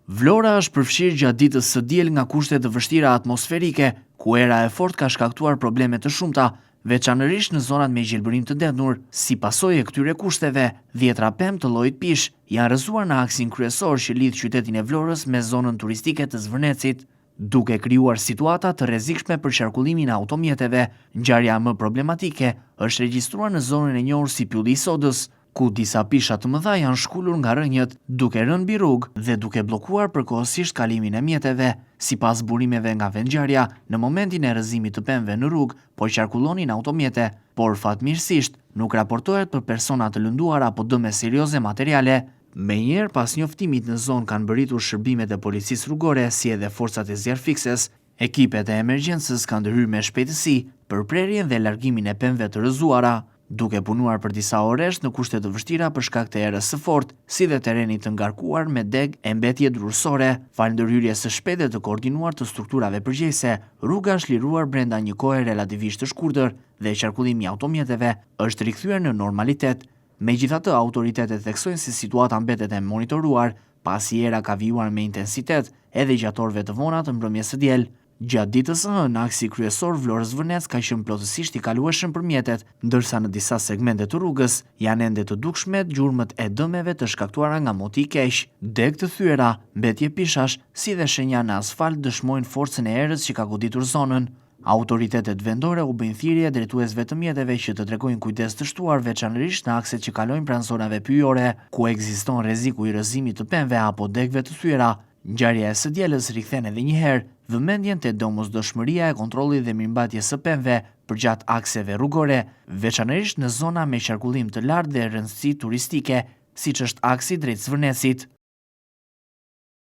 Vlora është përfshirë gjatë ditës së diel nga kushte të vështira atmosferike, ku era e fortë ka shkaktuar probleme të shumta, veçanërisht në zonat me gjelbërim të dendur. Si pasojë e këtyre kushteve, 10 pemë të llojit pish janë rrëzuar në aksin kryesor që lidh qytetin e Vlorës me zonën turistike të Zvërnecit, duke krijuar situata të rrezikshme për qarkullimin e automjeteve. Ngjarja më problematike është regjistruar në zonën e njohur si Pylli i Sodës, ku disa pisha të mëdha janë shkullur nga rrënjët, duke rënë mbi rrugë dhe duke bllokuar përkohësisht kalimin e mjeteve. Sipas burimeve nga vendngjarja, në momentin e rrëzimit të pemëve në rrugë, po qarkullonin automjete, por fatmirësisht nuk raportohet për persona të lënduar apo dëme serioze materiale. Menjëherë pas njoftimit në zonë kanë bërritur shërbimet e policisë rrugore si edhe forcat e zjarrfikses. Ekipet e emergjencës kanë ndërhyrë me shpejtësi për prerjen dhe largimin e pemëve të rrëzuara, duke punuar për disa oresh në kushte të vështira për shkak të erës së fortë, si dhe terenit të ngarkuar me deg e mbetje drurësore. Falë ndërhyrjes së shpejtë dhe të koordinuar të strukturave përgjegjëse, rruga është liruar brenda një kohe relativisht të shkurtër dhe qarkullimi i automjeteve është rikthyer në normalitet. Megjithatë, autoritetet theksojnë se situata mbetet e monitoruar, pasi era ka vijuar me intensitet edhe gjatë orëve të vona të mbrëmjes së diel. Gjatë ditës së hënë, aksi kryesor Vlorës-Zvërnec ka qenë plotësisht i kalueshëm për mjetet, ndërsa në disa segmente të rrugës janë ende të dukshme gjurmët e dëmeve të shkaktuara nga moti i keq. Deg të thyera, mbetje pishash, si dhe shenja në asfalt dëshmojnë forcën e erës që ka goditur zonën. Autoritetet vendore u bëjnë thirrje drejtuesve të mjeteve që të tregojnë kujdes të shtuar, veçanërisht në akset që kalojnë pranë zonave pyjore, ku ekziston rreziku i rrëzimit të pemëve apo degëve të thyera. Ngjarja e së dielës rikthen edhe një herë vëmendjen te domosdoshmëria e kontrollit dhe mirëmbajtjes së pemëve përgjatë akseve rrugore, veçanërisht në zona me qarkullim të lartë dhe rëndësi turistike, siç është aksi drejt Zvërnecit.